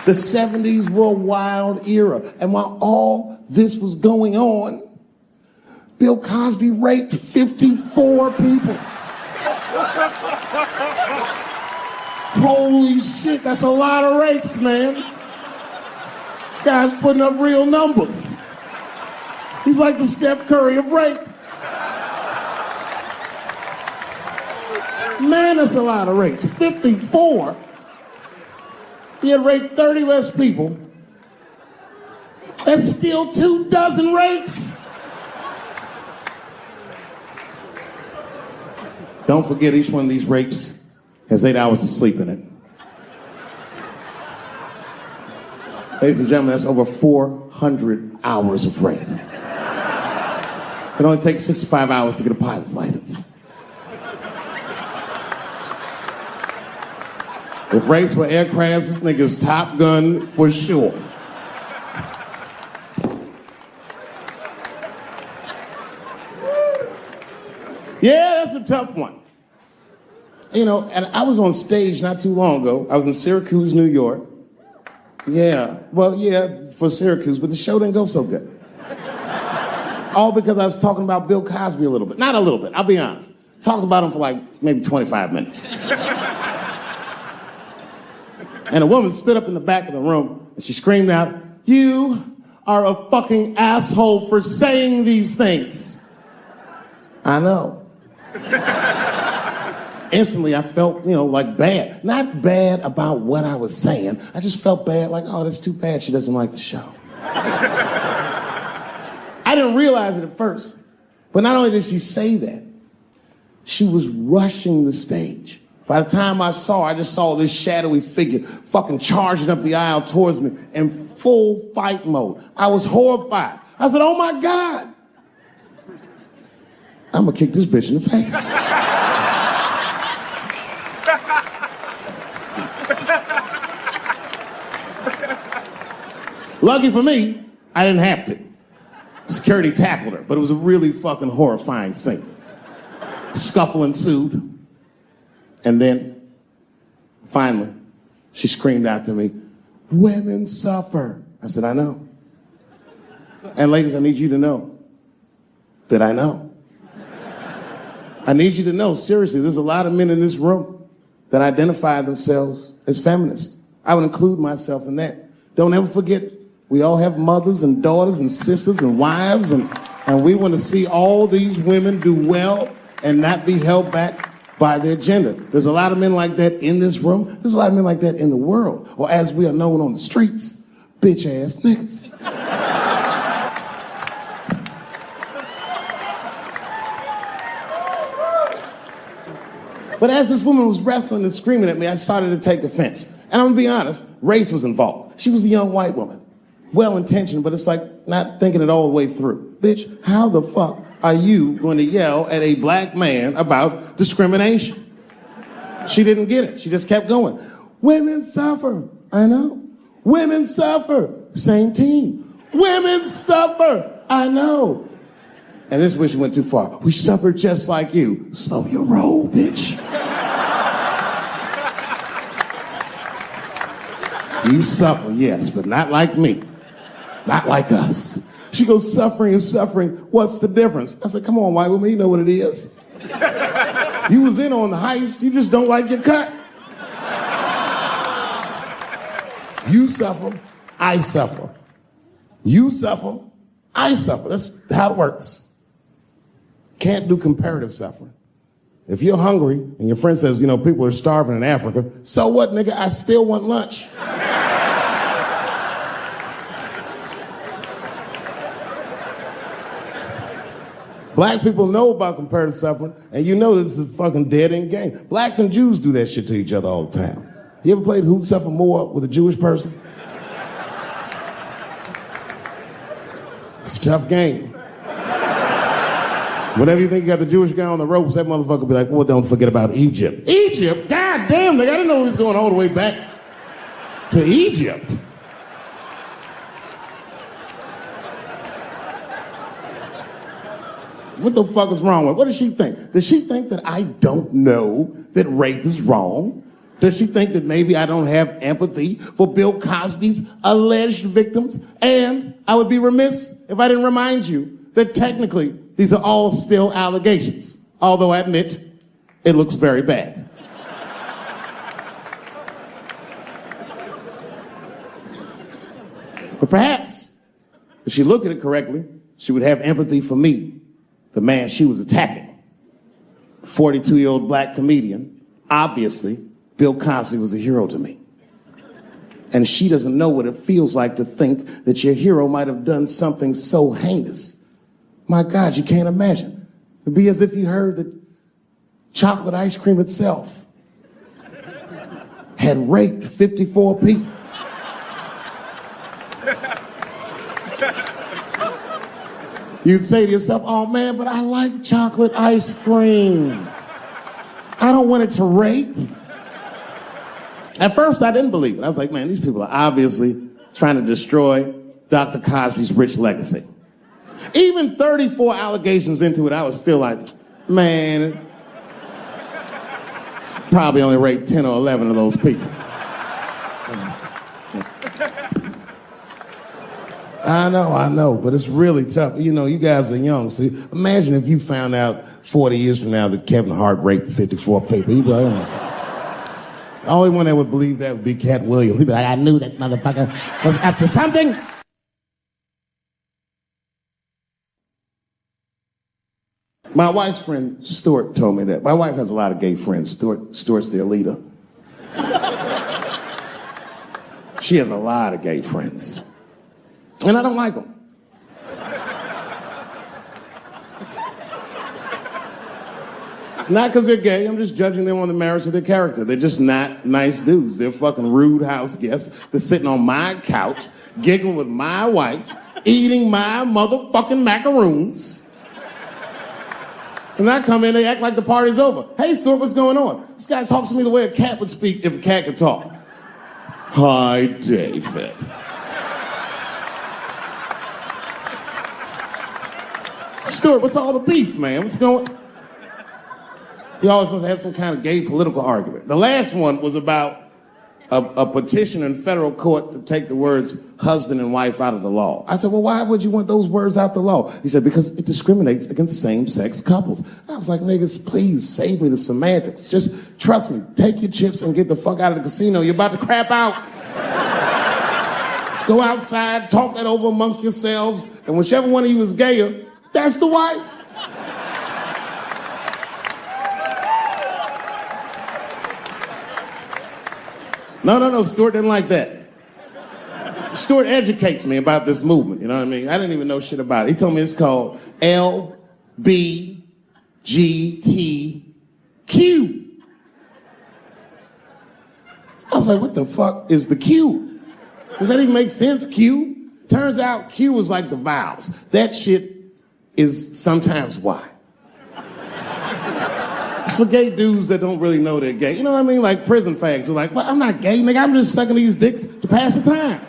The 70s were a wild era. And while all this was going on, Bill Cosby raped 54 people. Holy shit, that's a lot of rapes, man. This guy's putting up real numbers. He's like the Steph Curry of rape. Man, that's a lot of rapes. 54. If he had raped 30 less people, that's still 24 rapes. Don't forget, each one of these rapes has 8 hours of sleep in it. Ladies and gentlemen, that's over 400 hours of rape. It only takes 65 hours to get a pilot's license. If rapes were aircrafts, this nigga's Top Gun for sure. Yeah, that's a tough one. You know, and I was on stage not too long ago. I was in Syracuse, New York. Yeah, well, yeah, for Syracuse, but the show didn't go so good. All because I was talking about Bill Cosby a little bit. Not a little bit, I'll be honest. Talked about him for like maybe 25 minutes. And a woman stood up in the back of the room and she screamed out, "You are a fucking asshole for saying these things." I know. Instantly, I felt, like bad. Not bad about what I was saying. I just felt bad, like, oh, that's too bad she doesn't like the show. I didn't realize it at first. But not only did she say that, she was rushing the stage. By the time I saw her, I just saw this shadowy figure fucking charging up the aisle towards me in full fight mode. I was horrified. I said, oh my God. I'm gonna kick this bitch in the face. Lucky for me, I didn't have to. Security tackled her, but it was a really fucking horrifying scene. Scuffle ensued. And then, finally, she screamed out to me, "Women suffer." I said, I know. And ladies, I need you to know that I know. I need you to know, seriously, there's a lot of men in this room that identify themselves as feminists. I would include myself in that. Don't ever forget, we all have mothers and daughters and sisters and wives, and we want to see all these women do well and not be held back by their gender. There's a lot of men like that in this room. There's a lot of men like that in the world, or as we are known on the streets, bitch-ass niggas. But as this woman was wrestling and screaming at me, I started to take offense. And I'm gonna be honest, race was involved. She was a young white woman. Well-intentioned, but it's like not thinking it all the way through. Bitch, how the fuck are you going to yell at a black man about discrimination? She didn't get it. She just kept going. Women suffer. I know. Women suffer. Same team. Women suffer. I know. And this is where she went too far. We suffer just like you. Slow your roll, bitch. You suffer, yes, but not like me. Not like us. She goes, suffering and suffering, what's the difference? I said, come on, white woman, you know what it is. You was in on the heist, you just don't like your cut. You suffer, I suffer. You suffer, I suffer. That's how it works. Can't do comparative suffering. If you're hungry and your friend says, people are starving in Africa, so what, nigga? I still want lunch. Black people know about comparative suffering, and you know this is a fucking dead-end game. Blacks and Jews do that shit to each other all the time. You ever played Who'd Suffer More with a Jewish person? It's a tough game. Whenever you think you got the Jewish guy on the ropes, that motherfucker will be like, well, don't forget about Egypt. Egypt? God damn, nigga, I didn't know he was going all the way back to Egypt. What the fuck is wrong with her? What does she think? Does she think that I don't know that rape is wrong? Does she think that maybe I don't have empathy for Bill Cosby's alleged victims? And I would be remiss if I didn't remind you that technically these are all still allegations, although I admit it looks very bad. But perhaps, if she looked at it correctly, she would have empathy for me, the man she was attacking. 42-year-old black comedian. Obviously, Bill Cosby was a hero to me. And she doesn't know what it feels like to think that your hero might have done something so heinous. My God, you can't imagine. It'd be as if you heard that chocolate ice cream itself had raped 54 people. You'd say to yourself, oh man, but I like chocolate ice cream. I don't want it to rape. At first, I didn't believe it. I was like, man, these people are obviously trying to destroy Dr. Cosby's rich legacy. Even 34 allegations into it, I was still like, man, probably only raped 10 or 11 of those people. I know, but it's really tough. You know, you guys are young, so imagine if you found out 40 years from now that Kevin Hart raped 54 people. You'd be like, the only one that would believe that would be Cat Williams. He'd be like, I knew that motherfucker was up to something. My wife's friend, Stuart, told me that. My wife has a lot of gay friends. Stuart's their leader. She has a lot of gay friends. And I don't like them. Not because they're gay, I'm just judging them on the merits of their character. They're just not nice dudes. They're fucking rude house guests. They're sitting on my couch, giggling with my wife, eating my motherfucking macaroons. And I come in, they act like the party's over. Hey, Stuart, what's going on? This guy talks to me the way a cat would speak if a cat could talk. Hi, David. Stuart, what's all the beef, man? What's going on? He always wants to have some kind of gay political argument. The last one was about a petition in federal court to take the words husband and wife out of the law. I said, well, why would you want those words out the law? He said, because it discriminates against same-sex couples. I was like, niggas, please save me the semantics. Just trust me. Take your chips and get the fuck out of the casino. You're about to crap out. Just go outside, talk that over amongst yourselves, and whichever one of you is gayer, that's the wife. No, Stuart didn't like that. Stuart educates me about this movement, you know what I mean? I didn't even know shit about it. He told me it's called LBGTQ. I was like, what the fuck is the Q? Does that even make sense, Q? Turns out Q is like the vowels. That shit is sometimes Y. It's for gay dudes that don't really know they're gay. You know what I mean? Like prison fags who are like, well, I'm not gay, nigga. I'm just sucking these dicks to pass the time.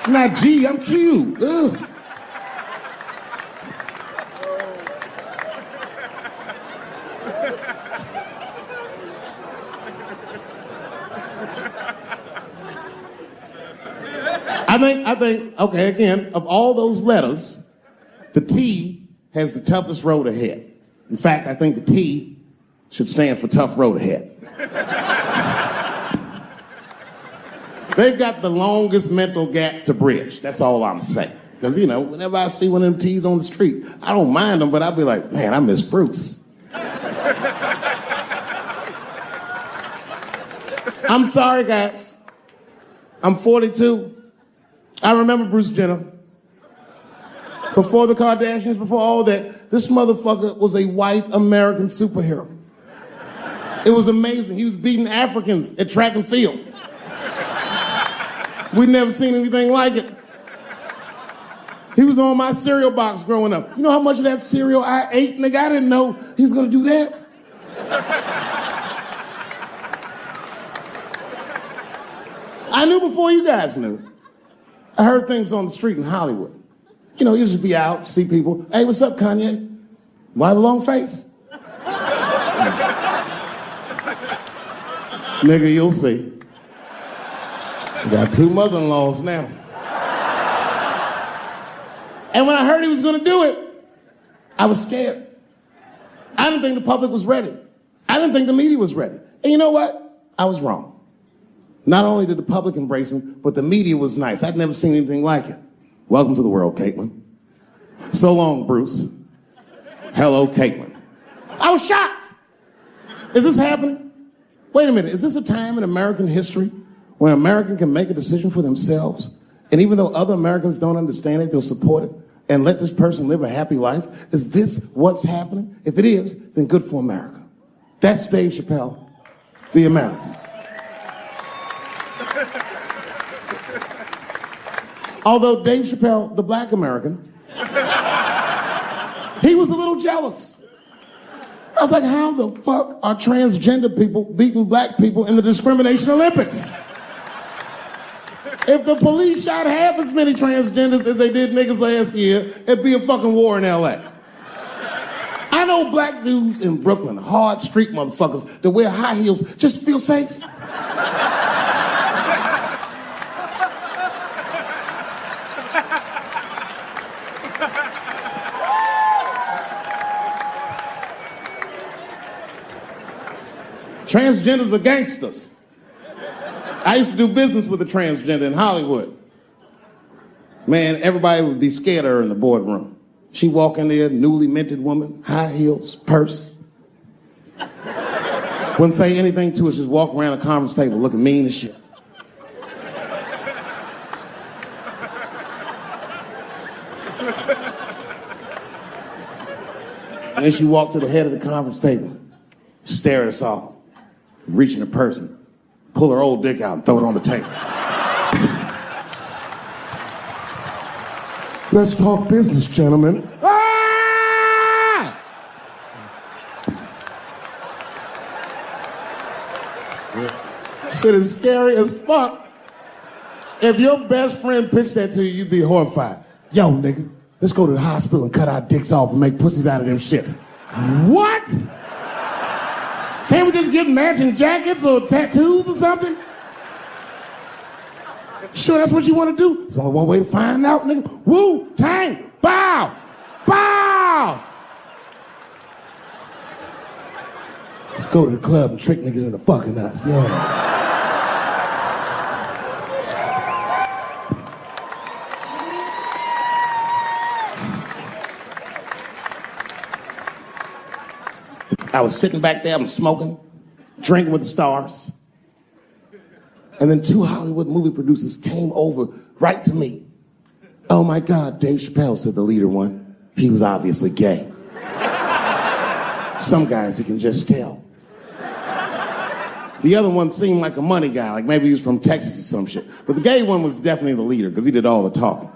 I'm not G, I'm Q. Ugh. I think, okay, again, of all those letters, the T has the toughest road ahead. In fact, I think the T should stand for tough road ahead. They've got the longest mental gap to bridge. That's all I'm saying. Because, you know, whenever I see one of them T's on the street, I don't mind them, but I'll be like, man, I miss Bruce. I'm sorry, guys. I'm 42. I remember Bruce Jenner. Before the Kardashians, before all that, this motherfucker was a white American superhero. It was amazing. He was beating Africans at track and field. We'd never seen anything like it. He was on my cereal box growing up. You know how much of that cereal I ate, nigga? I didn't know he was gonna do that. I knew before you guys knew. I heard things on the street in Hollywood. You know, you just be out, see people. Hey, what's up, Kanye? Why the long face? Nigga, you'll see. We got 2 mother-in-laws now. And when I heard he was gonna do it, I was scared. I didn't think the public was ready. I didn't think the media was ready. And you know what? I was wrong. Not only did the public embrace him, but the media was nice. I'd never seen anything like it. Welcome to the world, Caitlin. So long, Bruce. Hello, Caitlin. I was shocked. Is this happening? Wait a minute, is this a time in American history when an American can make a decision for themselves? And even though other Americans don't understand it, they'll support it and let this person live a happy life? Is this what's happening? If it is, then good for America. That's Dave Chappelle, the American. Although Dave Chappelle, the black American, he was a little jealous. I was like, how the fuck are transgender people beating black people in the discrimination Olympics? If the police shot half as many transgenders as they did niggas last year, it'd be a fucking war in LA. I know black dudes in Brooklyn, hard street motherfuckers that wear high heels just to feel safe. Transgenders are gangsters. I used to do business with a transgender in Hollywood. Man, everybody would be scared of her in the boardroom. She'd walk in there, newly minted woman, high heels, purse. Wouldn't say anything to us, just walk around the conference table looking mean as shit. And then she walked to the head of the conference table, stare at us all, reach in her purse, and pull her old dick out and throw it on the table. Let's talk business, gentlemen. Ah! Shit is scary as fuck. If your best friend pitched that to you, you'd be horrified. Yo, nigga, let's go to the hospital and cut our dicks off and make pussies out of them shits. What? Can't we just get matching jackets or tattoos or something? Sure, that's what you want to do? There's only one way to find out, nigga. Wu-Tang, bow, bow. Let's go to the club and trick niggas into fucking us, yo. I was sitting back there, I'm smoking, drinking with the stars. And then 2 Hollywood movie producers came over right to me. Oh my God, Dave Chappelle, said the leader one. He was obviously gay. Some guys you can just tell. The other one seemed like a money guy, like maybe he was from Texas or some shit. But the gay one was definitely the leader because he did all the talking.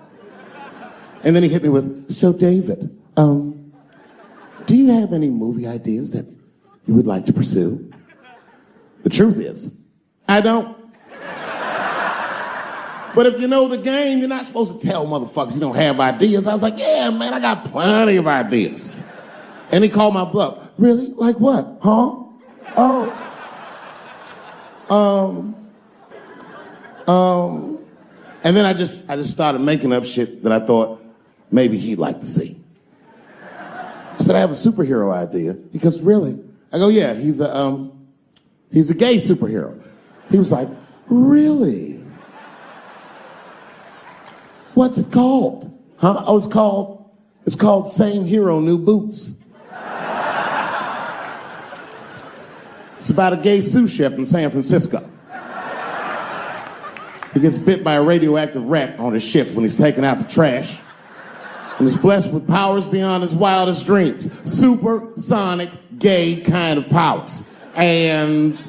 And then he hit me with, so David, do you have any movie ideas that you would like to pursue? The truth is, I don't. But if you know the game, you're not supposed to tell motherfuckers you don't have ideas. I was like, yeah, man, I got plenty of ideas. And he called my bluff. Really? Like what? Huh? And then I just started making up shit that I thought maybe he'd like to see. I said, I have a superhero idea. Because really? I go, yeah, he's a gay superhero. He was like, really? What's it called? Huh? Oh, it's called Same Hero, New Boots. It's about a gay sous chef in San Francisco. He gets bit by a radioactive rat on his shift when he's taking out the trash. And is blessed with powers beyond his wildest dreams. Supersonic, gay kind of powers. And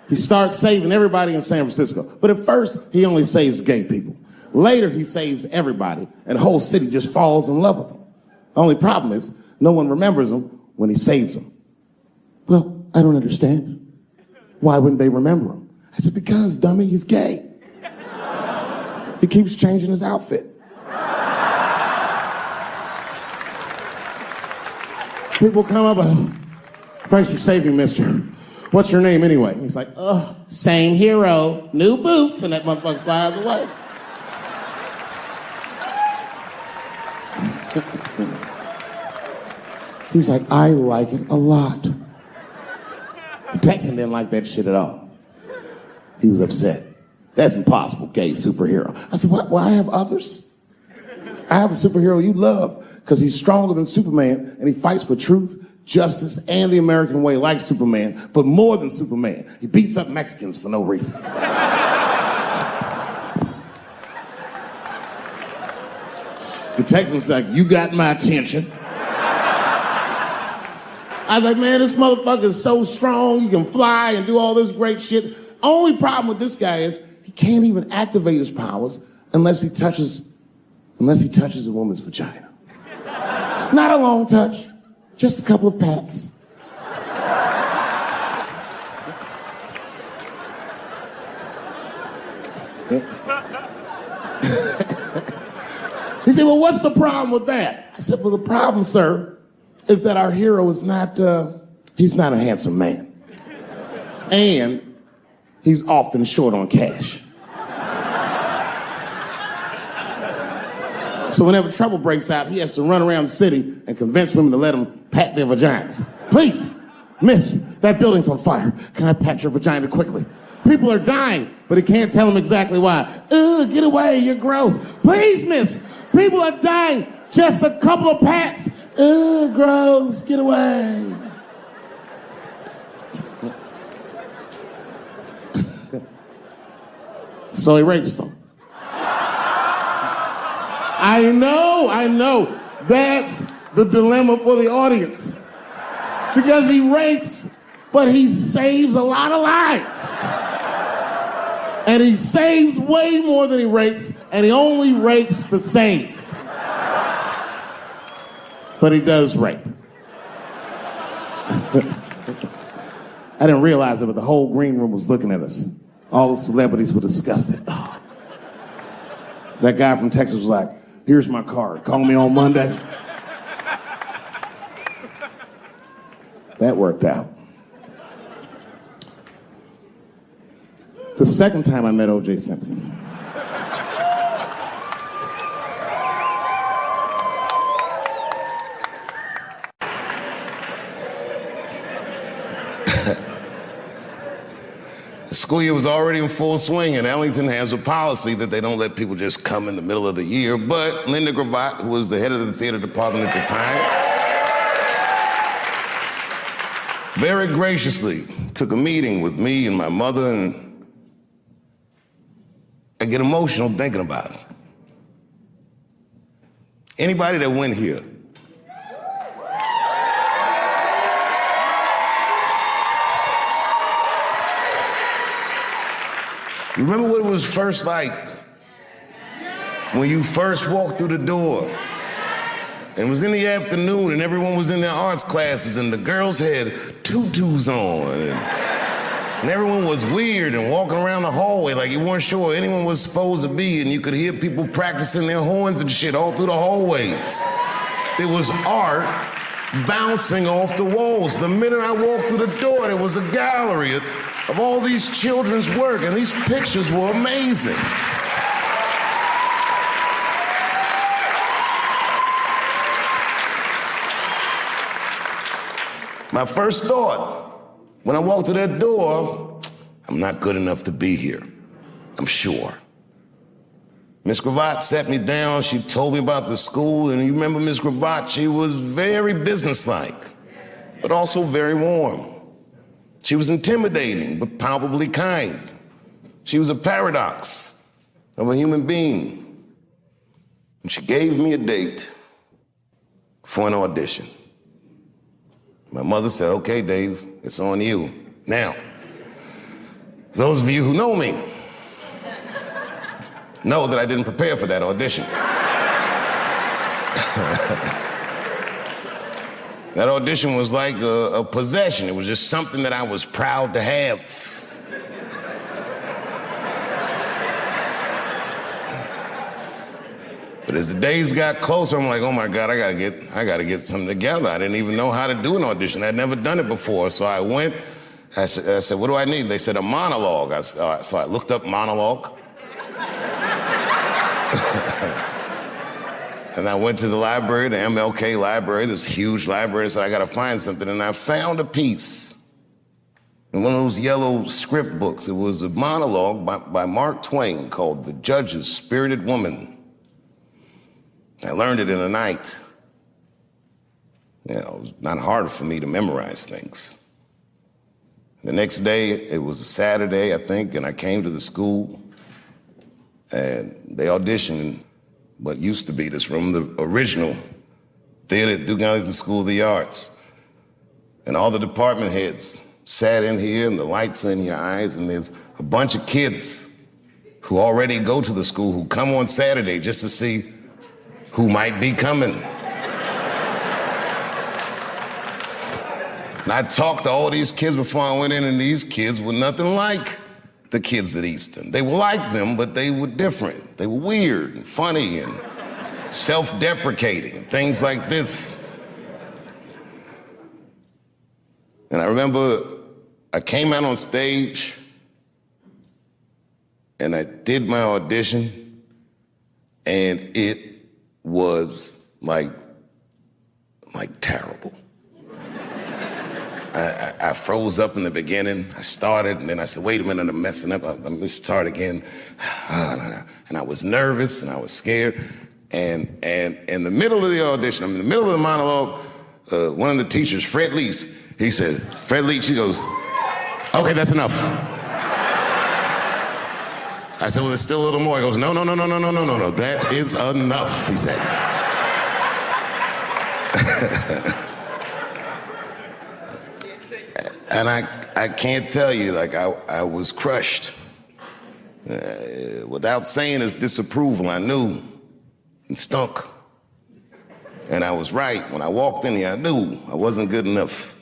he starts saving everybody in San Francisco. But at first, he only saves gay people. Later, he saves everybody, and the whole city just falls in love with him. The only problem is, no one remembers him when he saves them. Well, I don't understand. Why wouldn't they remember him? I said, because, dummy, he's gay. He keeps changing his outfit. People come up, thanks for saving, mister. What's your name anyway? And he's like, same hero, new boots, and that motherfucker flies away. He was like, I like it a lot. The Texan didn't like that shit at all. He was upset. That's impossible, gay superhero. I said, what? Well, I have others. I have a superhero you love because he's stronger than Superman and he fights for truth, justice, and the American way like Superman, but more than Superman. He beats up Mexicans for no reason. The Texan's like, you got my attention. I was like, man, this motherfucker is so strong, he can fly and do all this great shit. Only problem with this guy is he can't even activate his powers unless he touches a woman's vagina. Not a long touch, just a couple of pats. He said, well, what's the problem with that? I said, well, the problem, sir, is that our hero is not, he's not a handsome man. And he's often short on cash. So whenever trouble breaks out, he has to run around the city and convince women to let him pat their vaginas. Please, miss, that building's on fire. Can I pat your vagina quickly? People are dying, but he can't tell them exactly why. Ugh, get away, you're gross. Please, miss, people are dying. Just a couple of pats. Ugh, gross, get away. So he rapes them. I know. That's the dilemma for the audience. Because he rapes, but he saves a lot of lives. And he saves way more than he rapes, and he only rapes to save. But he does rape. I didn't realize it, but the whole green room was looking at us. All the celebrities were disgusted. Oh. That guy from Texas was like, here's my card. Call me on Monday. That worked out. The second time I met O.J. Simpson. The school year was already in full swing, and Ellington has a policy that they don't let people just come in the middle of the year. But Linda Gravatt, who was the head of the theater department at the time, very graciously took a meeting with me and my mother, and I get emotional thinking about it. Anybody that went here, you remember what it was first like when you first walked through the door? And it was in the afternoon and everyone was in their arts classes and the girls had tutus on and everyone was weird and walking around the hallway like you weren't sure where anyone was supposed to be, and you could hear people practicing their horns and shit all through the hallways. There was art bouncing off the walls. The minute I walked through the door, there was a gallery of all these children's work, and these pictures were amazing. My first thought, when I walked through that door, I'm not good enough to be here, I'm sure. Miss Gravatt sat me down, she told me about the school, and you remember Miss Gravatt, she was very businesslike, but also very warm. She was intimidating, but palpably kind. She was a paradox of a human being. And she gave me a date for an audition. My mother said, okay, Dave, it's on you. Now, those of you who know me know that I didn't prepare for that audition. That audition was like a possession. It was just something that I was proud to have. But as the days got closer, I'm like, oh my God, I gotta get something together. I didn't even know how to do an audition. I'd never done it before. So I went I said, what do I need? They said, a monologue. So I looked up monologue. And I went to the library, the MLK library, this huge library, so I gotta find something. And I found a piece in one of those yellow script books. It was a monologue by Mark Twain called The Judge's Spirited Woman. I learned it in a night. You know, it was not hard for me to memorize things. The next day, it was a Saturday, I think, and I came to the school, and they auditioned what used to be this room, the original theater at Duke Ellington School of the Arts. And all the department heads sat in here, and the lights are in your eyes, and there's a bunch of kids who already go to the school who come on Saturday just to see who might be coming. And I talked to all these kids before I went in, and these kids were nothing like the kids at Easton. They were like them, but they were different. They were weird and funny and self-deprecating, things like this. And I remember I came out on stage and I did my audition, and it was like terrible. I froze up in the beginning. I started, and then I said, wait a minute, I'm messing up. Let me start again. And I was nervous, and I was scared. And in the middle of the audition, I'm in the middle of the monologue, one of the teachers, Fred Leach, he said, Fred Leach, he goes, okay, that's enough. I said, well, there's still a little more. He goes, no, that is enough, he said. And I can't tell you, like, I was crushed. Without saying his disapproval, I knew it stunk. And I was right. When I walked in here, I knew I wasn't good enough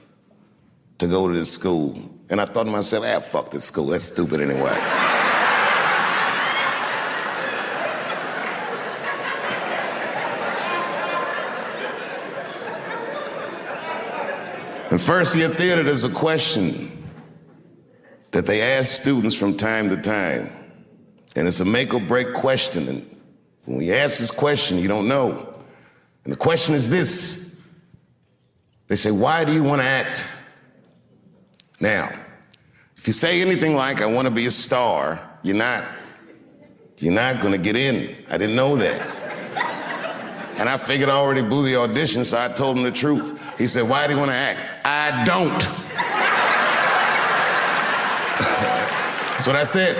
to go to this school. And I thought to myself, fuck this school, that's stupid anyway. In first year theater, there's a question that they ask students from time to time. And it's a make or break question. And when you ask this question, you don't know. And the question is this. They say, why do you want to act? Now, if you say anything like, I want to be a star, you're not going to get in. I didn't know that. And I figured I already blew the audition, so I told him the truth. He said, why do you want to act? I don't. That's what I said.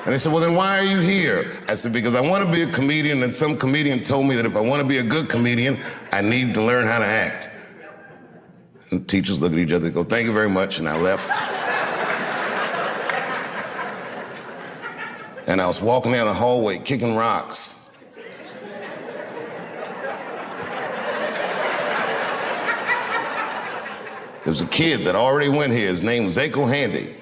And they said, well, then why are you here? I said, because I want to be a comedian, and some comedian told me that if I want to be a good comedian, I need to learn how to act. And teachers look at each other and go, thank you very much, and I left. And I was walking down the hallway, kicking rocks. There was a kid that already went here. His name was Aiko Handy.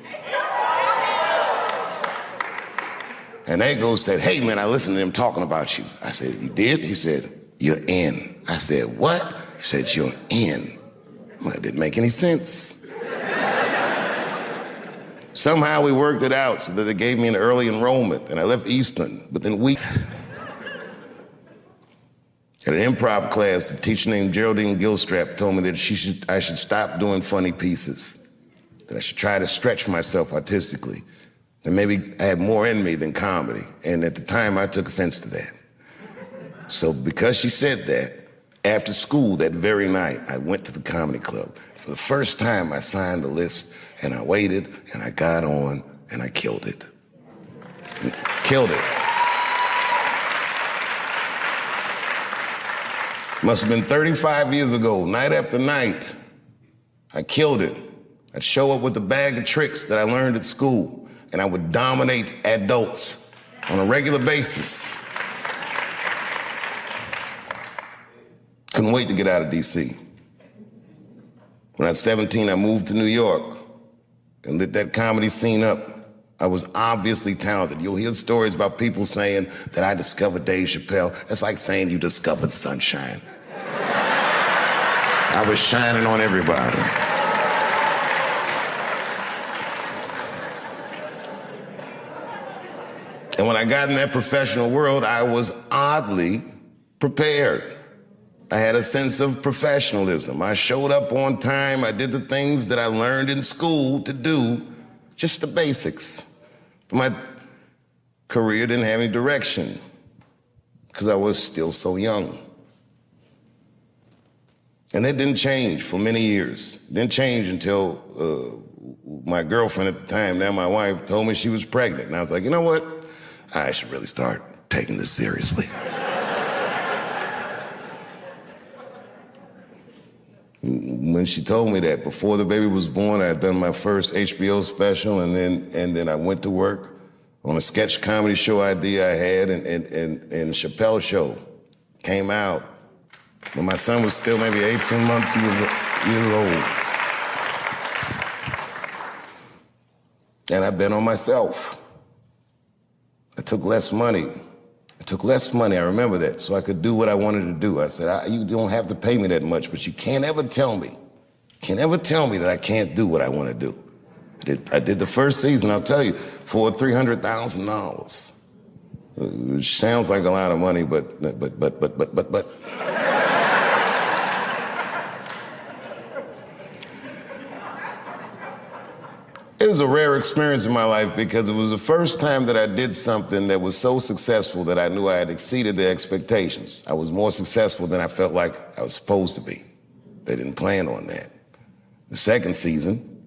And Aiko said, hey, man, I listened to him talking about you. I said, you did? He said, you're in. I said, what? He said, you're in. Well, it didn't make any sense. Somehow we worked it out so that they gave me an early enrollment, and I left Easton within weeks. At an improv class, a teacher named Geraldine Gilstrap told me that I should stop doing funny pieces, that I should try to stretch myself artistically, that maybe I had more in me than comedy. And at the time, I took offense to that. So because she said that, after school that very night, I went to the comedy club. For the first time, I signed the list, and I waited, and I got on, and I killed it. Killed it. Must have been 35 years ago, night after night. I killed it. I'd show up with a bag of tricks that I learned at school, and I would dominate adults on a regular basis. Couldn't wait to get out of DC. When I was 17, I moved to New York and lit that comedy scene up. I was obviously talented. You'll hear stories about people saying that I discovered Dave Chappelle. It's like saying you discovered sunshine. I was shining on everybody. And when I got in that professional world, I was oddly prepared. I had a sense of professionalism. I showed up on time. I did the things that I learned in school to do, just the basics. But my career didn't have any direction because I was still so young. And that didn't change for many years. It didn't change until my girlfriend at the time, now my wife, told me she was pregnant. And I was like, you know what? I should really start taking this seriously. When she told me that, before the baby was born, I had done my first HBO special, and then I went to work on a sketch comedy show idea I had, and Chappelle show came out. When my son was still maybe 18 months, he was years old. And I bet on myself. I took less money. I remember that, so I could do what I wanted to do. I said, you don't have to pay me that much, but you can't ever tell me that I can't do what I want to do. I did the first season, I'll tell you, for $300,000. Which sounds like a lot of money, but. It was a rare experience in my life because it was the first time that I did something that was so successful that I knew I had exceeded their expectations. I was more successful than I felt like I was supposed to be. They didn't plan on that. The second season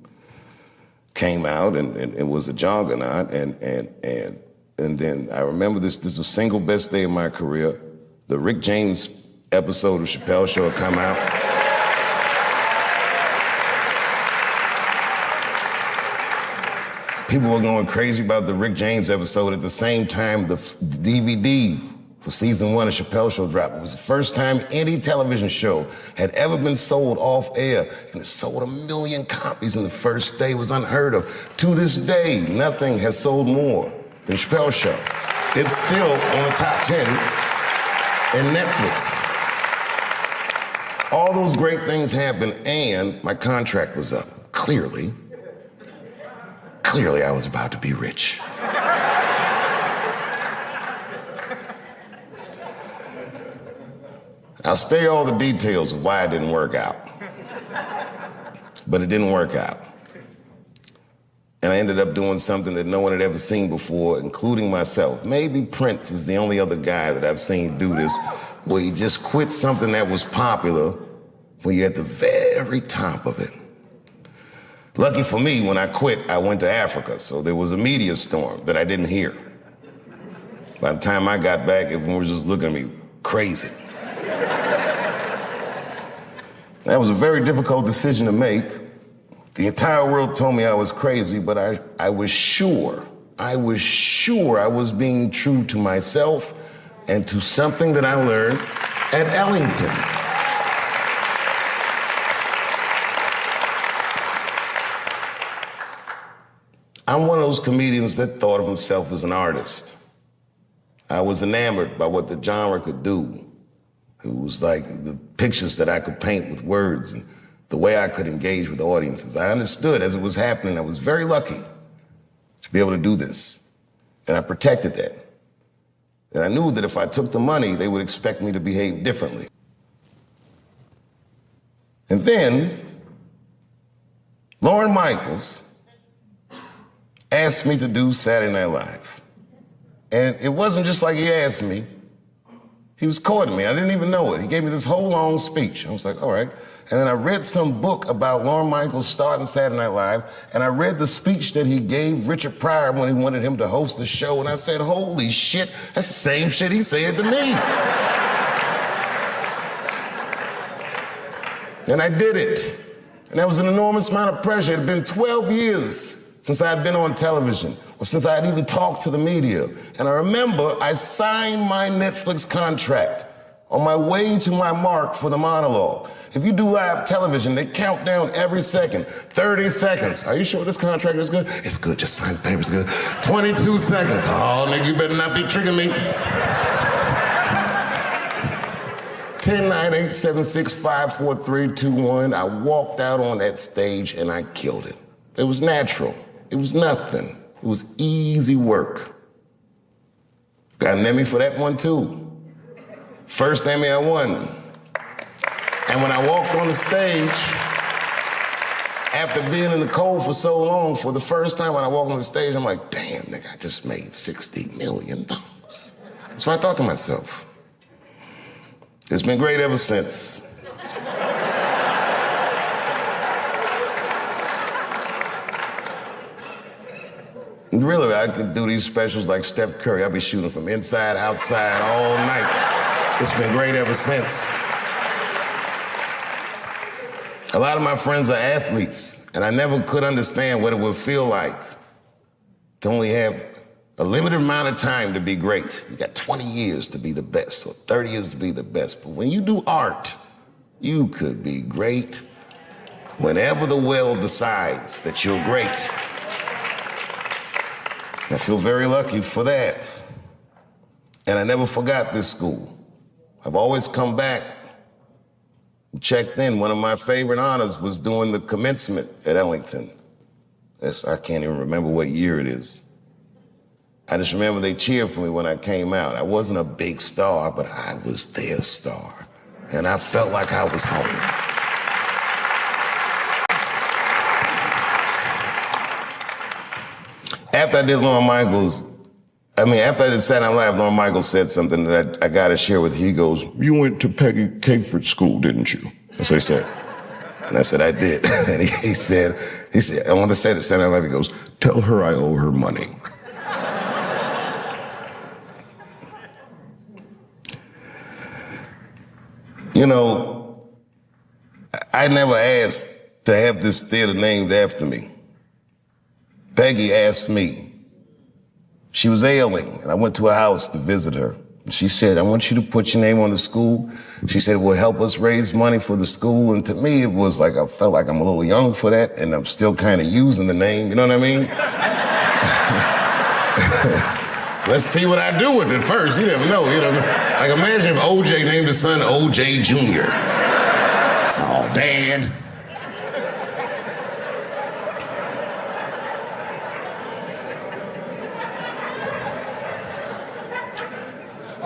came out and it was a juggernaut, and then I remember this was the single best day of my career. The Rick James episode of Chappelle Show had come out. People were going crazy about the Rick James episode. At the same time, the DVD for season 1 of Chappelle Show dropped. It was the first time any television show had ever been sold off air, and it sold 1 million copies in the first day. It was unheard of. To this day, nothing has sold more than Chappelle Show. It's still on the top 10 in Netflix. All those great things happened, and my contract was up. Clearly, I was about to be rich. I'll spare you all the details of why it didn't work out. But it didn't work out. And I ended up doing something that no one had ever seen before, including myself. Maybe Prince is the only other guy that I've seen do this, where he just quit something that was popular when you're at the very top of it. Lucky for me, when I quit, I went to Africa, so there was a media storm that I didn't hear. By the time I got back, everyone was just looking at me crazy. That was a very difficult decision to make. The entire world told me I was crazy, but I was sure I was being true to myself and to something that I learned at Ellington. I'm one of those comedians that thought of himself as an artist. I was enamored by what the genre could do. It was like the pictures that I could paint with words and the way I could engage with audiences. I understood as it was happening. I was very lucky to be able to do this. And I protected that. And I knew that if I took the money, they would expect me to behave differently. And then, Lorne Michaels asked me to do Saturday Night Live. And it wasn't just like he asked me. He was courting me. I didn't even know it. He gave me this whole long speech. I was like, all right. And then I read some book about Lorne Michaels starting Saturday Night Live, and I read the speech that he gave Richard Pryor when he wanted him to host the show, and I said, holy shit, that's the same shit he said to me. And I did it. And that was an enormous amount of pressure. It had been 12 years since I had been on television, or since I had even talked to the media. And I remember I signed my Netflix contract on my way to my mark for the monologue. If you do live television, they count down every second. 30 seconds. Are you sure this contract is good? It's good, just sign the paper, it's good. 22 seconds. Oh, nigga, you better not be tricking me. 10, 9, 8, 7, 6, 5, 4, 3, 2, 1. I walked out on that stage and I killed it. It was natural. It was nothing. It was easy work. Got an Emmy for that one too. First Emmy I won. And when I walked on the stage, after being in the cold for so long, for the first time when I walked on the stage, I'm like, damn, nigga, I just made $60 million. That's what I thought to myself. It's been great ever since. Really, I could do these specials like Steph Curry. I'll be shooting from inside, outside, all night. It's been great ever since. A lot of my friends are athletes, and I never could understand what it would feel like to only have a limited amount of time to be great. You got 20 years to be the best, or 30 years to be the best. But when you do art, you could be great whenever the will decides that you're great. I feel very lucky for that. And I never forgot this school. I've always come back and checked in. One of my favorite honors was doing the commencement at Ellington. I can't even remember what year it is. I just remember they cheered for me when I came out. I wasn't a big star, but I was their star. And I felt like I was home. After I did Lorne Michaels, after I did Saturday Night Live, Lorne Michaels said something that I gotta share with you. He goes, "You went to Peggy Caford School, didn't you?" That's what he said. And I said, "I did." And he said, I want to say that Saturday Night Live, he goes, "Tell her I owe her money." You know, I never asked to have this theater named after me. Peggy asked me. She was ailing, and I went to her house to visit her. She said, "I want you to put your name on the school." She said, "It will help us raise money for the school." And to me, it was like, I felt like I'm a little young for that, and I'm still kind of using the name, you know what I mean? Let's see what I do with it first. You never know, Like imagine if OJ named his son OJ Jr. Oh, Dad.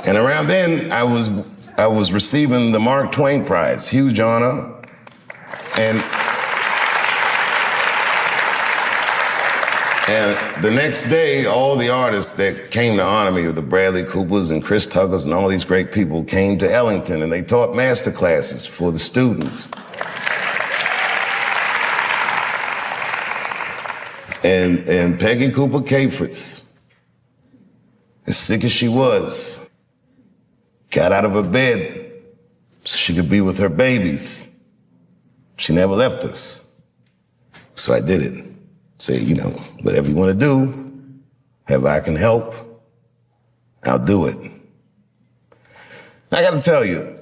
And around then, I was receiving the Mark Twain Prize, huge honor. And the next day, all the artists that came to honor me, the Bradley Coopers and Chris Tuckers and all these great people, came to Ellington, and they taught master classes for the students. And Peggy Cooper Cafritz, as sick as she was, got out of her bed so she could be with her babies. She never left us. So I did it. Say, whatever you want to do, if I can help, I'll do it. I got to tell you,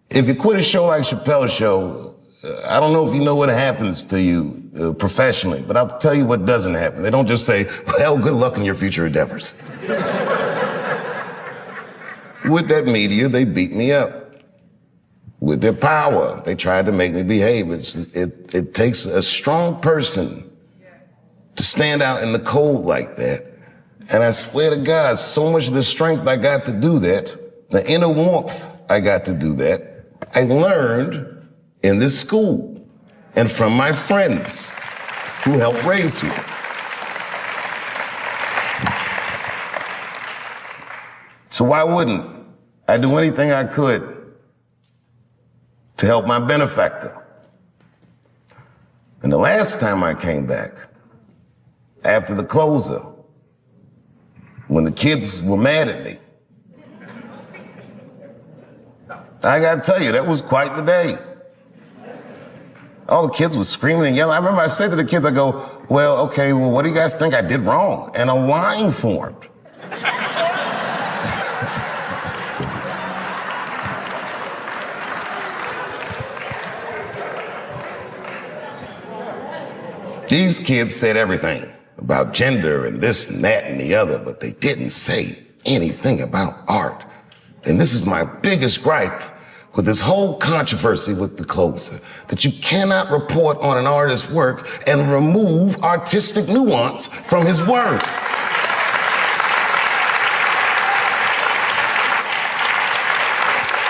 if you quit a show like Chappelle's show, I don't know if you know what happens to you professionally, but I'll tell you what doesn't happen. They don't just say, "Well, good luck in your future endeavors." With that media, they beat me up. With their power, they tried to make me behave. It takes a strong person to stand out in the cold like that. And I swear to God, so much of the strength I got to do that, the inner warmth I got to do that, I learned in this school and from my friends who helped raise me. So why wouldn't I do anything I could to help my benefactor? And the last time I came back, after the closer, when the kids were mad at me, I gotta tell you, that was quite the day. All the kids were screaming and yelling. I remember I said to the kids, I go, well, what do you guys think I did wrong? And a line formed. These kids said everything about gender and this and that and the other, but they didn't say anything about art. And this is my biggest gripe with this whole controversy with the closer, that you cannot report on an artist's work and remove artistic nuance from his words.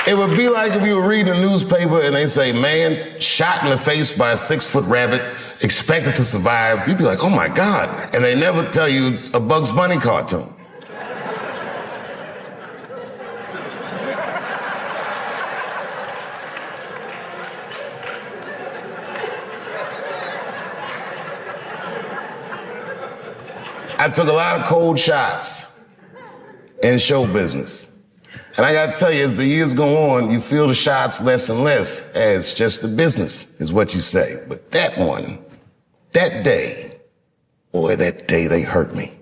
It would be like if you were reading a newspaper and they say, man, shot in the face by a 6-foot rabbit, expected to survive. You'd be like, oh my God. And they never tell you it's a Bugs Bunny cartoon. I took a lot of cold shots in show business. And I gotta tell you, as the years go on, you feel the shots less and less. Hey, it's just the business, is what you say. But that one, that day, boy, that day they hurt me.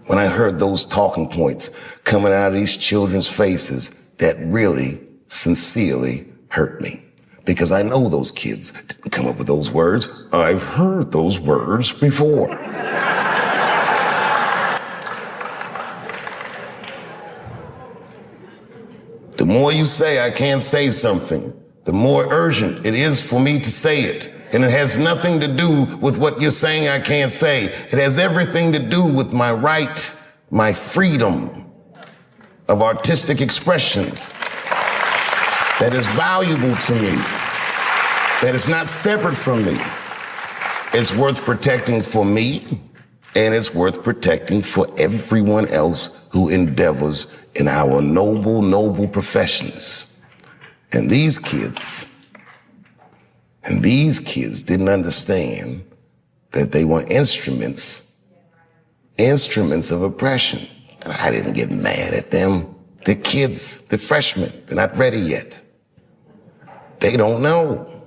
When I heard those talking points coming out of these children's faces, that really, sincerely hurt me. Because I know those kids didn't come up with those words. I've heard those words before. The more you say I can't say something, the more urgent it is for me to say it. And it has nothing to do with what you're saying I can't say. It has everything to do with my right, my freedom of artistic expression that is valuable to me, that is not separate from me. It's worth protecting for me, and it's worth protecting for everyone else who endeavors in our noble, noble professions. And these kids didn't understand that they were instruments of oppression. And I didn't get mad at them. They're kids, they're freshmen, they're not ready yet. They don't know.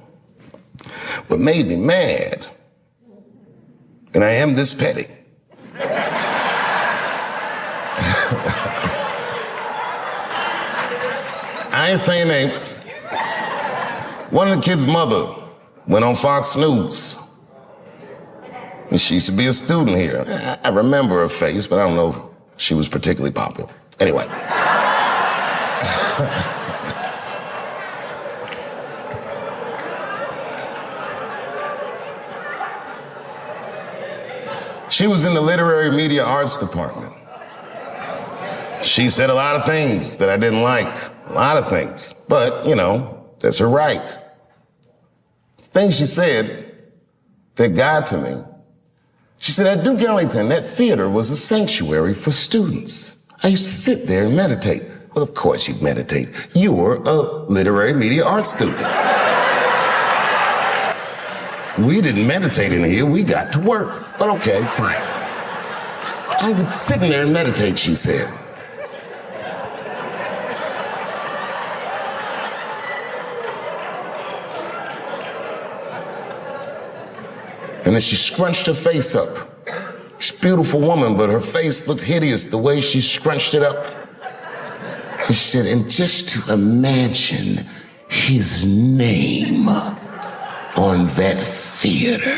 What made me mad, and I am this petty, I ain't saying names. One of the kids' mother went on Fox News. And she used to be a student here. I remember her face, but I don't know if she was particularly popular. Anyway. She was in the literary media arts department. She said a lot of things that I didn't like, a lot of things, but, you know, that's her right. Things she said that got to me. She said, at Duke Ellington, that theater was a sanctuary for students. I used to sit there and meditate. Well, of course you'd meditate. You were a literary media arts student. We didn't meditate in here, we got to work. But okay, fine. I would sit in there and meditate, she said. And then she scrunched her face up. She's a beautiful woman, but her face looked hideous the way she scrunched it up. And she said, and just to imagine his name on that theater.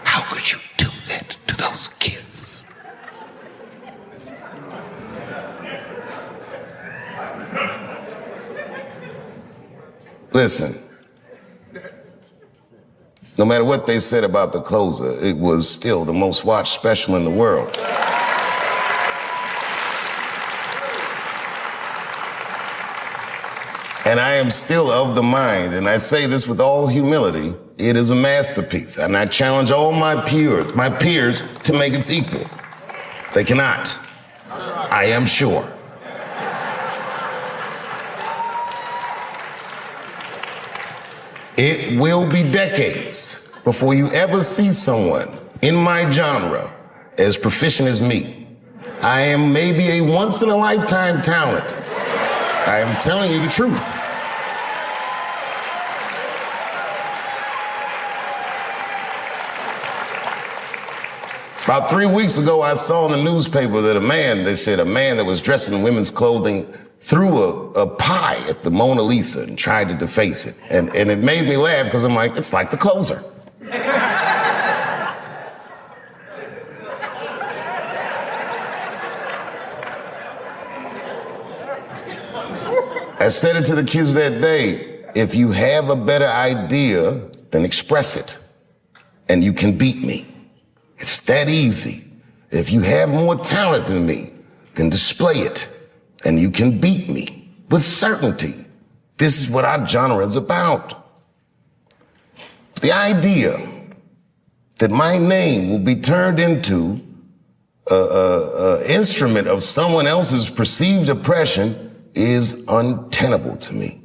How could you do that to those kids? Listen. No matter what they said about The Closer, it was still the most watched special in the world. And I am still of the mind, and I say this with all humility, it is a masterpiece. And I challenge all my peers to make its equal. They cannot. I am sure. It will be decades before you ever see someone in my genre as proficient as me. I am maybe a once-in-a-lifetime talent. I am telling you the truth. About 3 weeks ago, I saw in the newspaper that a man that was dressed in women's clothing threw a pie at the Mona Lisa and tried to deface it. And it made me laugh because I'm like, it's like The Closer. I said it to the kids that day, if you have a better idea, then express it, and you can beat me. It's that easy. If you have more talent than me, then display it, and you can beat me. with certainty. This is what our genre is about. The idea that my name will be turned into an instrument of someone else's perceived oppression is untenable to me.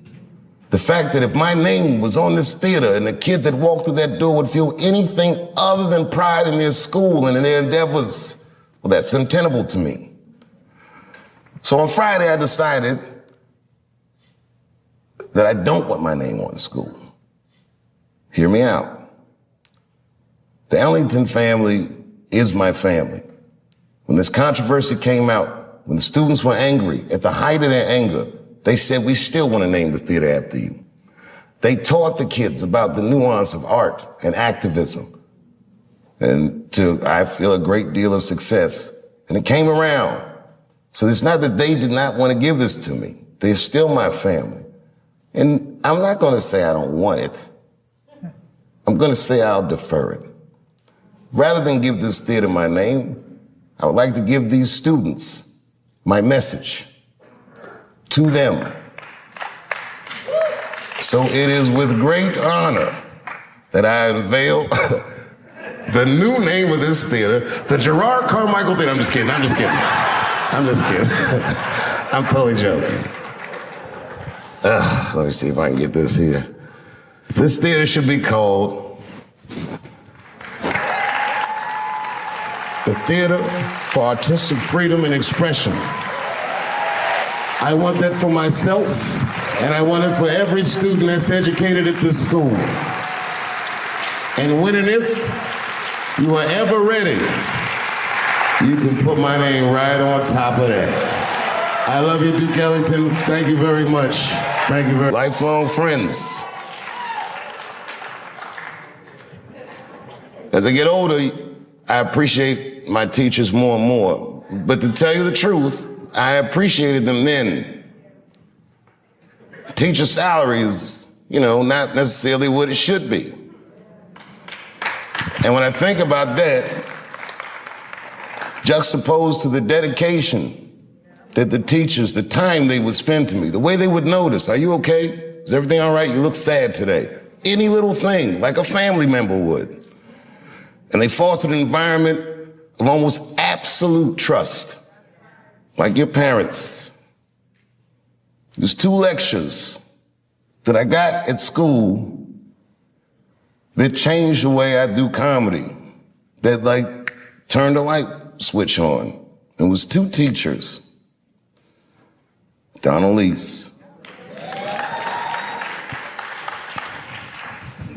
The fact that if my name was on this theater and the kid that walked through that door would feel anything other than pride in their school and in their endeavors, well, that's untenable to me. So on Friday, I decided that I don't want my name on the school. Hear me out. The Ellington family is my family. When this controversy came out, when the students were angry, at the height of their anger, they said, we still want to name the theater after you. They taught the kids about the nuance of art and activism. And I feel, a great deal of success. And it came around. So it's not that they did not want to give this to me. They're still my family. And I'm not going to say I don't want it. I'm going to say I'll defer it. Rather than give this theater my name, I would like to give these students my message to them. So it is with great honor that I unveil the new name of this theater, the Gerard Carmichael Theater. I'm just kidding. I'm totally joking. Let me see if I can get this here. This theater should be called the Theater for Artistic Freedom and Expression. I want that for myself, and I want it for every student that's educated at this school. And when and if you are ever ready, you can put my name right on top of that. I love you, Duke Ellington. Thank you very much. Thank you very much. Lifelong friends. As I get older, I appreciate my teachers more and more. But to tell you the truth, I appreciated them then. Teacher salary is, not necessarily what it should be. And when I think about that, juxtaposed to the dedication that the teachers, the time they would spend to me, the way they would notice, are you okay? Is everything all right? You look sad today. Any little thing, like a family member would. And they fostered an environment of almost absolute trust, like your parents. There's 2 lectures that I got at school that changed the way I do comedy, that turned a light switch on. It was 2 teachers. Donald Lease.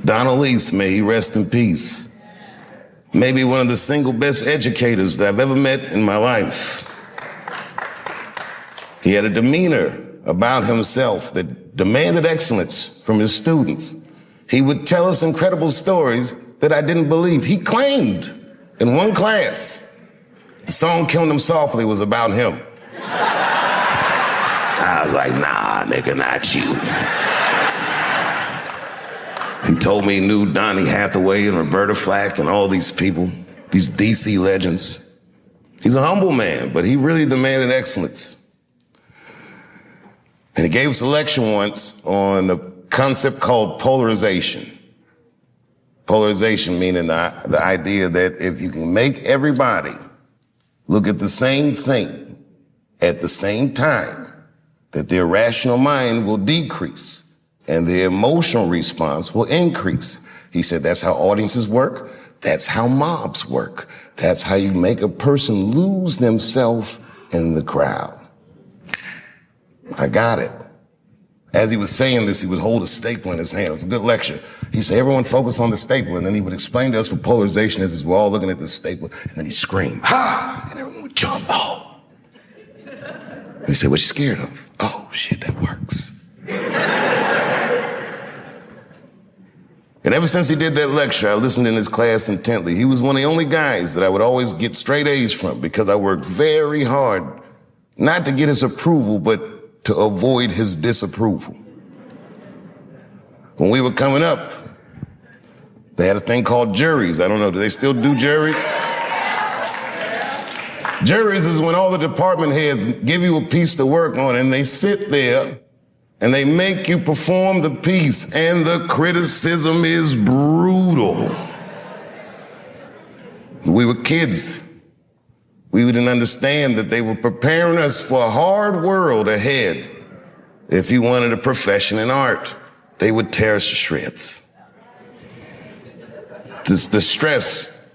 Donald Lease, may he rest in peace. Maybe one of the single best educators that I've ever met in my life. He had a demeanor about himself that demanded excellence from his students. He would tell us incredible stories that I didn't believe. He claimed in one class, the song Killing Them Softly was about him. I was like, nah, nigga, not you. He told me he knew Donny Hathaway and Roberta Flack and all these people, these DC legends. He's a humble man, but he really demanded excellence. And he gave us a lecture once on a concept called polarization. Polarization meaning the idea that if you can make everybody look at the same thing at the same time, that their rational mind will decrease and their emotional response will increase. He said that's how audiences work. That's how mobs work. That's how you make a person lose themselves in the crowd. I got it. As he was saying this, he would hold a staple in his hand. It was a good lecture. He said, everyone focus on the staple. And then he would explain to us what polarization is as we're all looking at the staple. And then he'd scream, ha! And everyone would jump, oh. And he said, what you scared of? Oh, shit, that works. And ever since he did that lecture, I listened in his class intently. He was one of the only guys that I would always get straight A's from because I worked very hard, not to get his approval, but to avoid his disapproval. When we were coming up, they had a thing called juries. I don't know, do they still do juries? Juries is when all the department heads give you a piece to work on and they sit there and they make you perform the piece, and the criticism is brutal. We were kids. We didn't understand that they were preparing us for a hard world ahead. If you wanted a profession in art, they would tear us to shreds. The stress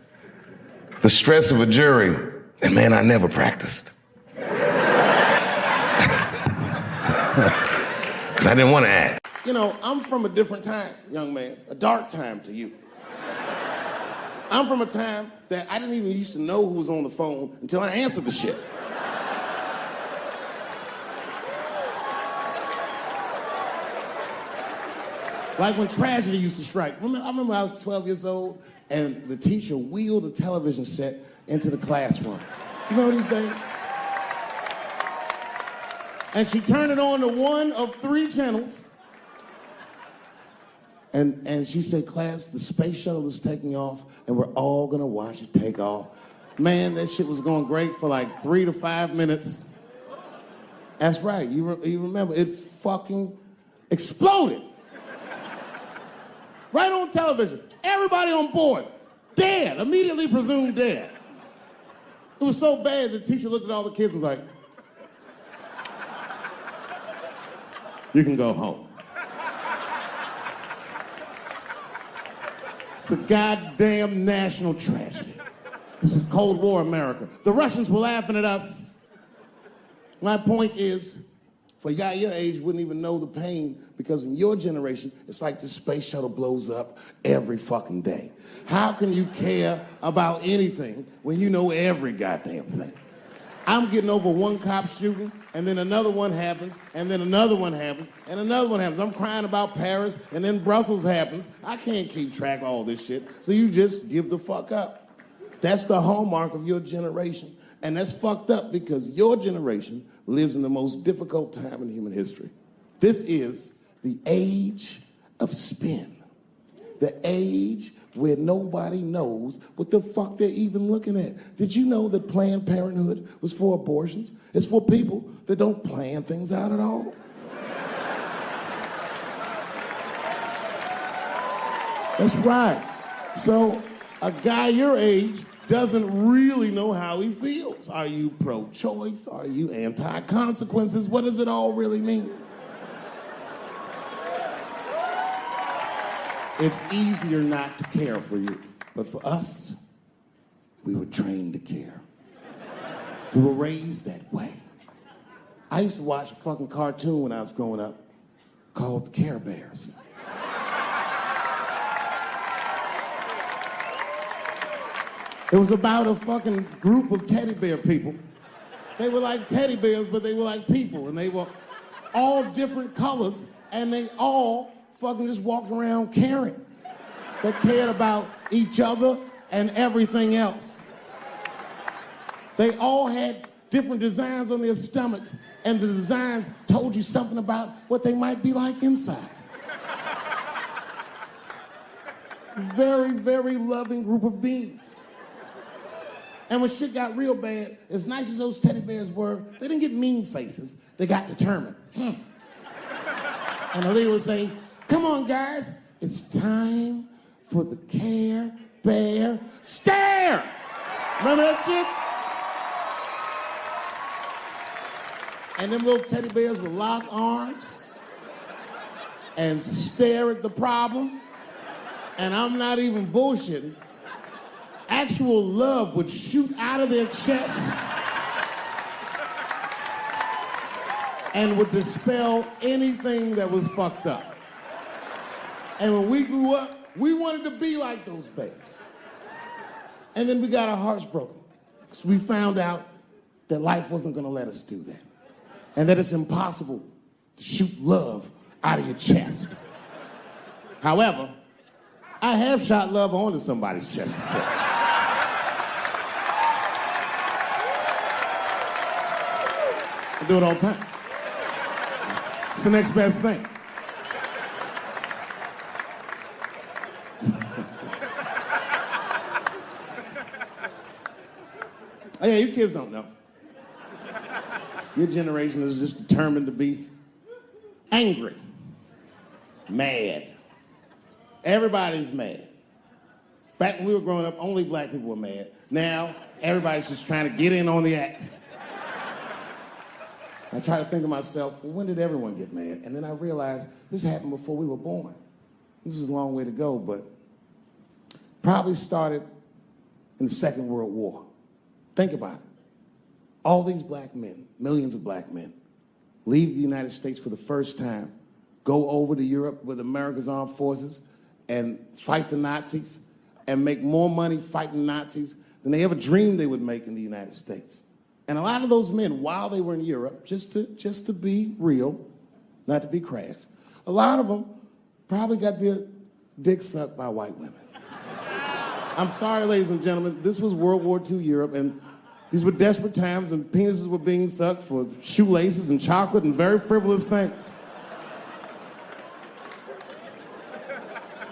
of a jury, and man, I never practiced. Because I didn't want to act. You know, I'm from a different time, young man, a dark time to you. I'm from a time that I didn't even used to know who was on the phone until I answered the shit. Like when tragedy used to strike. I remember I was 12 years old and the teacher wheeled a television set into the classroom. You remember these days? And she turned it on to one of 3 channels. And she said, class, the space shuttle is taking off and we're all gonna watch it take off. Man, that shit was going great for like 3 to 5 minutes. That's right, you remember, it fucking exploded. Right on television, everybody on board, dead, immediately presumed dead. It was so bad, the teacher looked at all the kids and was like, you can go home. It's a goddamn national tragedy. This was Cold War America. The Russians were laughing at us. My point is, for a guy your age wouldn't even know the pain because in your generation, it's like the space shuttle blows up every fucking day. How can you care about anything when you know every goddamn thing? I'm getting over one cop shooting, and then another one happens, and then another one happens, and another one happens. I'm crying about Paris, and then Brussels happens. I can't keep track of all this shit, so you just give the fuck up. That's the hallmark of your generation, and that's fucked up because your generation lives in the most difficult time in human history. This is the age of spin, the age where nobody knows what the fuck they're even looking at. Did you know that Planned Parenthood was for abortions? It's for people that don't plan things out at all. That's right. So a guy your age doesn't really know how he feels. Are you pro-choice? Are you anti-consequences? What does it all really mean? It's easier not to care for you. But for us, we were trained to care. We were raised that way. I used to watch a fucking cartoon when I was growing up called the Care Bears. It was about a fucking group of teddy bear people. They were like teddy bears, but they were like people, and they were all different colors, and they all fucking just walked around caring. They cared about each other and everything else. They all had different designs on their stomachs, and the designs told you something about what they might be like inside. Very, very loving group of beings. And when shit got real bad, as nice as those teddy bears were, they didn't get mean faces. They got determined. And the leader would say, come on, guys, it's time for the Care Bear Stare. Remember that shit? And them little teddy bears would lock arms and stare at the problem. And I'm not even bullshitting. Actual love would shoot out of their chest and would dispel anything that was fucked up. And when we grew up, we wanted to be like those bears. And then we got our hearts broken because we found out that life wasn't gonna let us do that. And that it's impossible to shoot love out of your chest. However, I have shot love onto somebody's chest before. I do it all the time. It's the next best thing. Oh yeah, you kids don't know. Your generation is just determined to be angry, mad. Everybody's mad. Back when we were growing up, only black people were mad. Now, everybody's just trying to get in on the act. I try to think to myself, well, when did everyone get mad? And then I realized this happened before we were born. This is a long way to go, but probably started in the Second World War. Think about it. All these black men, millions of black men, leave the United States for the first time, go over to Europe with America's armed forces and fight the Nazis and make more money fighting Nazis than they ever dreamed they would make in the United States. And a lot of those men, while they were in Europe, just to be real, not to be crass, a lot of them probably got their dick sucked by white women. I'm sorry, ladies and gentlemen, this was World War II Europe, and these were desperate times, and penises were being sucked for shoelaces and chocolate and very frivolous things.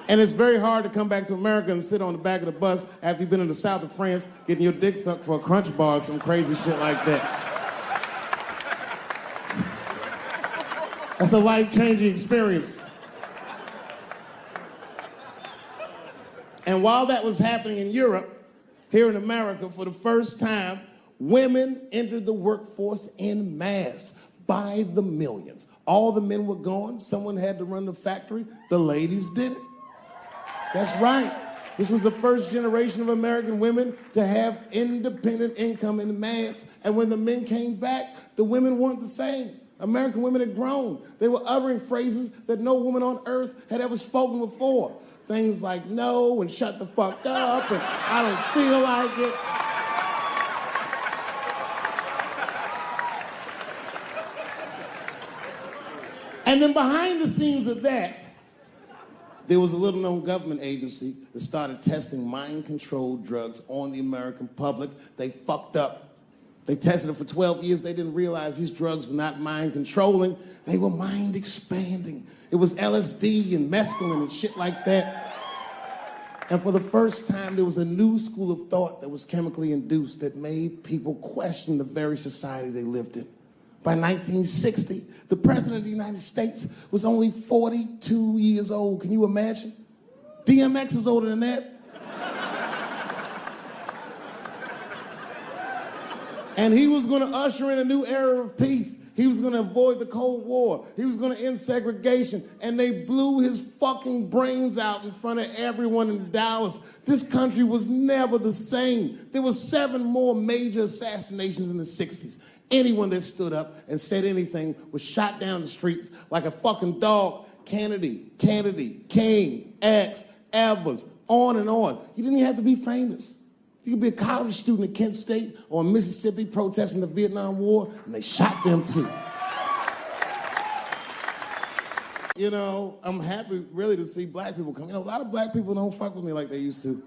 And it's very hard to come back to America and sit on the back of the bus after you've been in the south of France getting your dick sucked for a Crunch bar or some crazy shit like that. That's a life-changing experience. And while that was happening in Europe, here in America, for the first time, women entered the workforce en masse by the millions. All the men were gone. Someone had to run the factory. The ladies did it. That's right. This was the first generation of American women to have independent income in mass. And when the men came back, the women weren't the same. American women had grown. They were uttering phrases that no woman on earth had ever spoken before. Things like no and shut the fuck up and I don't feel like it. And then behind the scenes of that, there was a little-known government agency that started testing mind-controlled drugs on the American public. They fucked up. They tested it for 12 years. They didn't realize these drugs were not mind-controlling. They were mind-expanding. It was LSD and mescaline and shit like that. And for the first time, there was a new school of thought that was chemically induced that made people question the very society they lived in. By 1960, the President of the United States was only 42 years old. Can you imagine? DMX is older than that. And he was going to usher in a new era of peace. He was going to avoid the Cold War. He was going to end segregation. And they blew his fucking brains out in front of everyone in Dallas. This country was never the same. There were 7 more major assassinations in the 60s. Anyone that stood up and said anything was shot down the streets like a fucking dog. Kennedy, King, X, Evers, on and on. You didn't even have to be famous. You could be a college student at Kent State or in Mississippi protesting the Vietnam War, and they shot them too. You know, I'm happy really to see black people come. You know, a lot of black people don't fuck with me like they used to.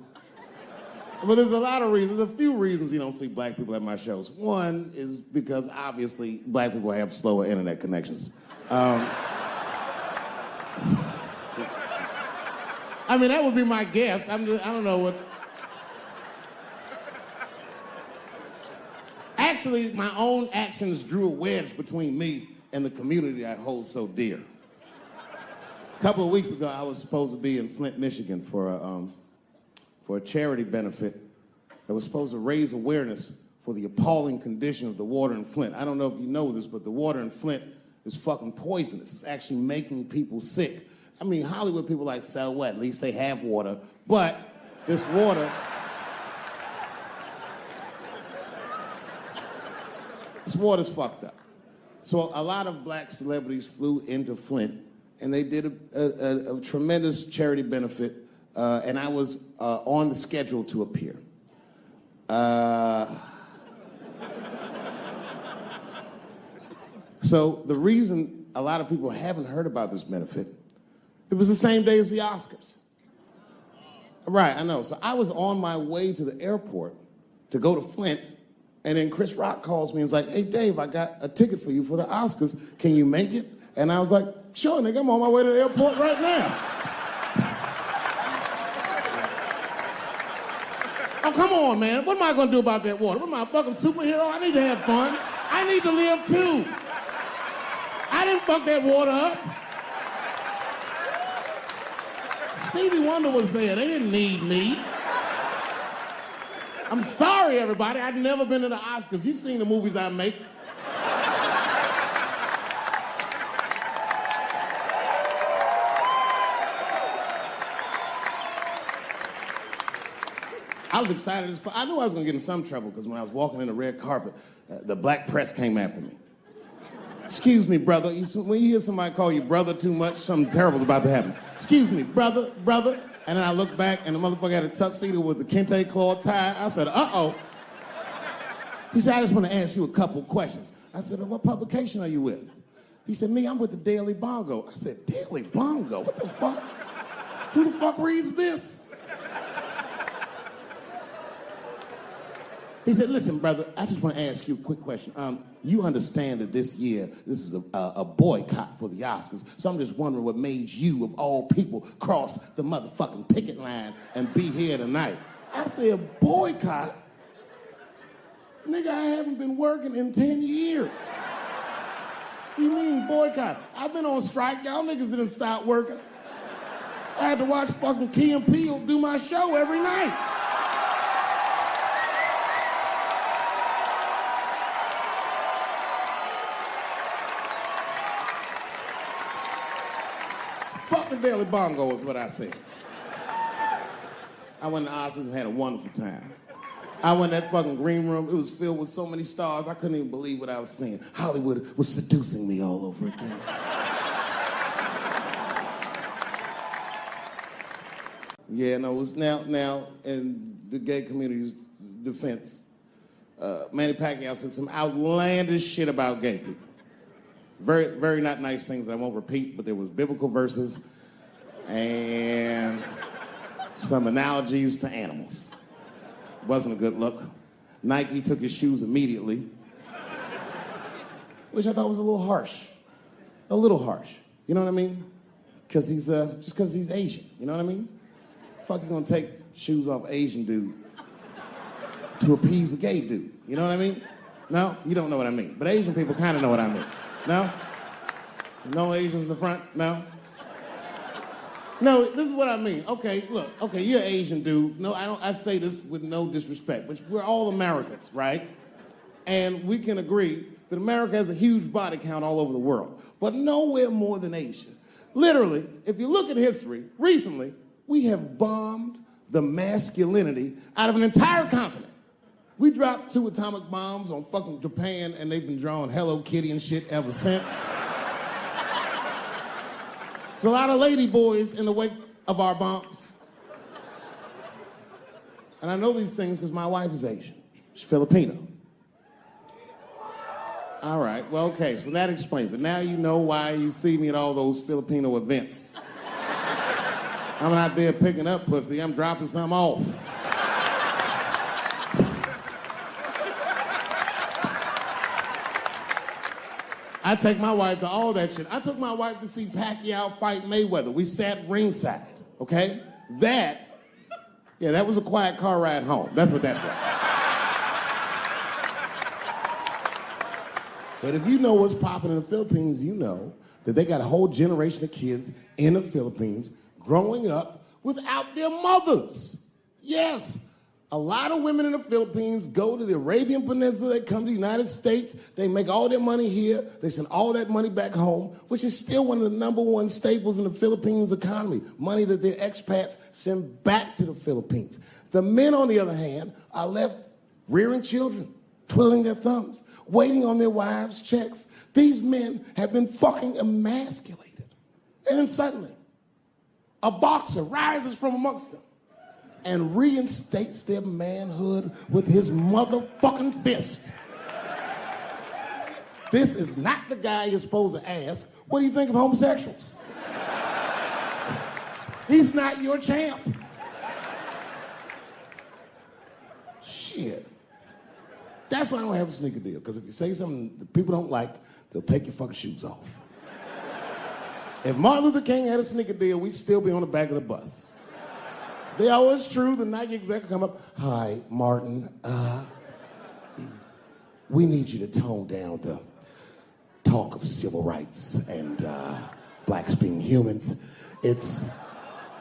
But there's a lot of reasons, there's a few reasons you don't see black people at my shows. One is because obviously black people have slower internet connections. I mean, that would be my guess. I don't know what. Actually, my own actions drew a wedge between me and the community I hold so dear. A couple of weeks ago, I was supposed to be in Flint, Michigan for a charity benefit that was supposed to raise awareness for the appalling condition of the water in Flint. I don't know if you know this, but the water in Flint is fucking poisonous. It's actually making people sick. I mean, Hollywood people like, so what? At least they have water. But this water... This water's fucked up. So a lot of black celebrities flew into Flint, and they did a tremendous charity benefit, and I was on the schedule to appear. So the reason a lot of people haven't heard about this benefit, it was the same day as the Oscars. Right, I know. So I was on my way to the airport to go to Flint, and then Chris Rock calls me and is like, hey, Dave, I got a ticket for you for the Oscars. Can you make it? And I was like, sure, nigga, I'm on my way to the airport right now. Oh, come on, man. What am I gonna do about that water? What am I, a fucking superhero? I need to have fun. I need to live too. I didn't fuck that water up. Stevie Wonder was there. They didn't need me. I'm sorry, everybody. I've never been to the Oscars. You've seen the movies I make. I was excited as fuck. I knew I was gonna get in some trouble because when I was walking in the red carpet, the black press came after me. Excuse me, brother. When you hear somebody call you brother too much, something terrible's about to happen. Excuse me, brother. And then I looked back and the motherfucker had a tuxedo with the kente cloth tie. I said, uh-oh. He said, I just want to ask you a couple questions. I said, what publication are you with? He said, me, I'm with the Daily Bongo. I said, Daily Bongo? What the fuck? Who the fuck reads this? He said, listen, brother, I just want to ask you a quick question. You understand that this year, this is a boycott for the Oscars, so I'm just wondering what made you, of all people, cross the motherfucking picket line and be here tonight. I said, boycott? Nigga, I haven't been working in 10 years. What do you mean boycott? I've been on strike. Y'all niggas didn't stop working. I had to watch fucking Key and Peele do my show every night. Fuck the Daily Bongo is what I said. I went to Oscars and had a wonderful time. I went in that fucking green room. It was filled with so many stars, I couldn't even believe what I was seeing. Hollywood was seducing me all over again. Yeah, no, it was now in the gay community's defense, Manny Pacquiao said some outlandish shit about gay people. Very, very not nice things that I won't repeat, but there was biblical verses and some analogies to animals. Wasn't a good look. Nike took his shoes immediately, which I thought was a little harsh. A little harsh. You know what I mean? Because he's, just because he's Asian. You know what I mean? Fuck, you gonna take shoes off Asian dude to appease a gay dude. You know what I mean? No? You don't know what I mean. But Asian people kind of know what I mean. No? No Asians in the front? No? No, this is what I mean. Okay, look, okay, you're an Asian dude. No, I say this with no disrespect, but we're all Americans, right? And we can agree that America has a huge body count all over the world, but nowhere more than Asia. Literally, if you look at history, recently, we have bombed the masculinity out of an entire continent. We dropped 2 atomic bombs on fucking Japan, and they've been drawing Hello Kitty and shit ever since. There's a lot of lady boys in the wake of our bombs. And I know these things because my wife is Asian. She's Filipino. All right, well, okay, so that explains it. Now you know why you see me at all those Filipino events. I'm not there picking up pussy, I'm dropping some off. I take my wife to all that shit. I took my wife to see Pacquiao fight Mayweather. We sat ringside, okay? That was a quiet car ride home. That's what that was. But if you know what's popping in the Philippines, you know that they got a whole generation of kids in the Philippines growing up without their mothers. Yes. A lot of women in the Philippines go to the Arabian Peninsula, they come to the United States, they make all their money here, they send all that money back home, which is still one of the #1 staples in the Philippines economy, money that their expats send back to the Philippines. The men, on the other hand, are left rearing children, twiddling their thumbs, waiting on their wives' checks. These men have been fucking emasculated. And then suddenly, a boxer rises from amongst them and reinstates their manhood with his motherfucking fist. This is not the guy you're supposed to ask, what do you think of homosexuals? He's not your champ. Shit. That's why I don't have a sneaker deal, because if you say something that people don't like, they'll take your fucking shoes off. If Martin Luther King had a sneaker deal, we'd still be on the back of the bus. They always true. The Nike exec come up. Hi, Martin. We need you to tone down the talk of civil rights and blacks being humans. It's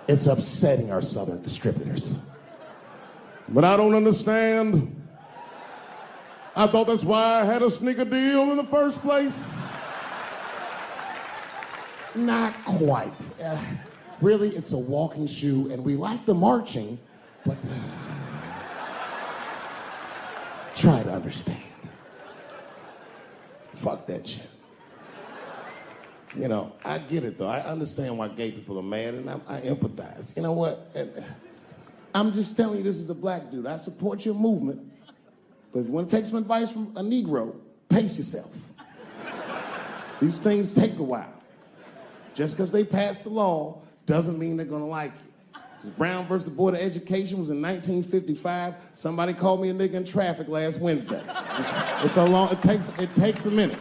upsetting our southern distributors. But I don't understand. I thought that's why I had a sneaker deal in the first place. Not quite. Really, it's a walking shoe, and we like the marching, but try to understand. Fuck that shit. You know, I get it, though. I understand why gay people are mad, and I empathize. You know what? I'm just telling you, this is a black dude. I support your movement, but if you want to take some advice from a Negro, pace yourself. These things take a while. Just because they passed the law doesn't mean they're gonna like you. Brown versus the Board of Education was in 1955. Somebody called me a nigga in traffic last Wednesday. It's how long it takes a minute.